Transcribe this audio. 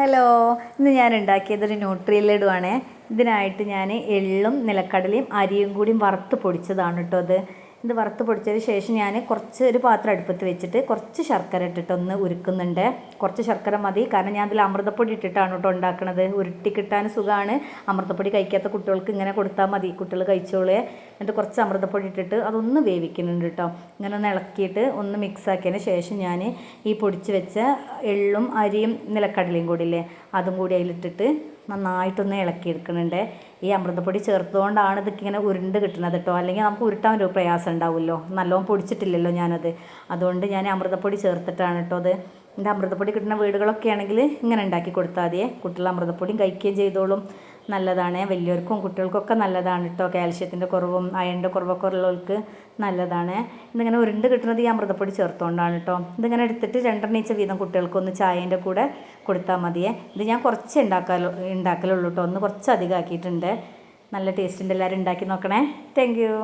Hello, ഇന്ന് ഞാൻ ഉണ്ടാക്കിയതൊരു nutri ലഡുവാണ്. ഇതിനായിട്ട് ഞാൻ എള്ളും നിലക്കടലയും അരിയും കൂടി വറുത്ത് പൊടിച്ചതാണ് കേട്ടോ. ഇത് വറുത്ത് പൊടിച്ചതിന് ശേഷം ഞാൻ ഒരു പാത്രം അടുപ്പത്ത് വെച്ചിട്ട് കുറച്ച് ശർക്കര ഇട്ടിട്ടൊന്ന് ഉരുക്കുന്നുണ്ട്. കുറച്ച് ശർക്കര മതി, കാരണം ഞാൻ അതിൽ അമൃതപ്പൊടി ഇട്ടിട്ടാണ് കേട്ടോ ഉണ്ടാക്കുന്നത്. ഉരുട്ടി കിട്ടാൻ സുഖമാണ്. അമൃതപ്പൊടി കഴിക്കാത്ത കുട്ടികൾക്ക് ഇങ്ങനെ കൊടുത്താൽ മതി, കുട്ടികൾ കഴിച്ചോളേ. എന്നിട്ട് കുറച്ച് അമൃതപ്പൊടി ഇട്ടിട്ട് അതൊന്ന് വേവിക്കുന്നുണ്ട് കേട്ടോ. ഇങ്ങനെ ഒന്ന് ഇളക്കിയിട്ട് ഒന്ന് മിക്സ് ആക്കിയതിന് ശേഷം ഞാൻ ഈ പൊടിച്ച് വെച്ച എള്ളും അരിയും നിലക്കടലയും കൂടി ഇല്ലേ, അതും കൂടി അതിലിട്ടിട്ട് നന്നായിട്ടൊന്ന് ഇളക്കിയെടുക്കുന്നുണ്ട്. ഈ അമൃതപ്പൊടി ചേർത്തുകൊണ്ടാണ് ഇതൊക്കെ ഇങ്ങനെ ഉരുണ്ട് കിട്ടുന്നത് കേട്ടോ. അല്ലെങ്കിൽ നമുക്ക് ഉരുട്ടാൻ ഒരു പ്രയാസം ഉണ്ടാവുമല്ലോ, നല്ലോണം പൊടിച്ചിട്ടില്ലല്ലോ ഞാനത്. അതുകൊണ്ട് ഞാൻ അമൃതപ്പൊടി ചേർത്തിട്ടാണ് കേട്ടോ അത്. എൻ്റെ അമൃതപ്പൊടി കിട്ടുന്ന വീടുകളൊക്കെ ആണെങ്കിൽ ഇങ്ങനെ ഉണ്ടാക്കി കൊടുത്താൽ മതിയേ. കുട്ടികൾ അമൃതപ്പൊടിയും കഴിക്കുകയും ചെയ്തോളും. നല്ലതാണ്, വലിയവർക്കും കുട്ടികൾക്കൊക്കെ നല്ലതാണ് കേട്ടോ. കാൽഷ്യത്തിൻ്റെ കുറവും അയണിൻ്റെ കുറവൊക്കെ ഉള്ളവർക്ക് നല്ലതാണ്. ഇതിങ്ങനെ ഉരുണ്ട് കിട്ടുന്നത് ഈ അമൃതപ്പൊടി ചേർത്തുകൊണ്ടാണ് കേട്ടോ. ഇതിങ്ങനെ എടുത്തിട്ട് 2 വീതം കുട്ടികൾക്കൊന്ന് ചായേൻ്റെ കൂടെ കൊടുത്താൽ മതിയേ. ഇത് ഞാൻ കുറച്ച് ഉണ്ടാക്കലുള്ളൂ കേട്ടോ, ഒന്ന് കുറച്ച് അധികം ആക്കിയിട്ടുണ്ട്. നല്ല ടേസ്റ്റിൻ്റെ, എല്ലാവരും ഉണ്ടാക്കി നോക്കണേ. Thank you.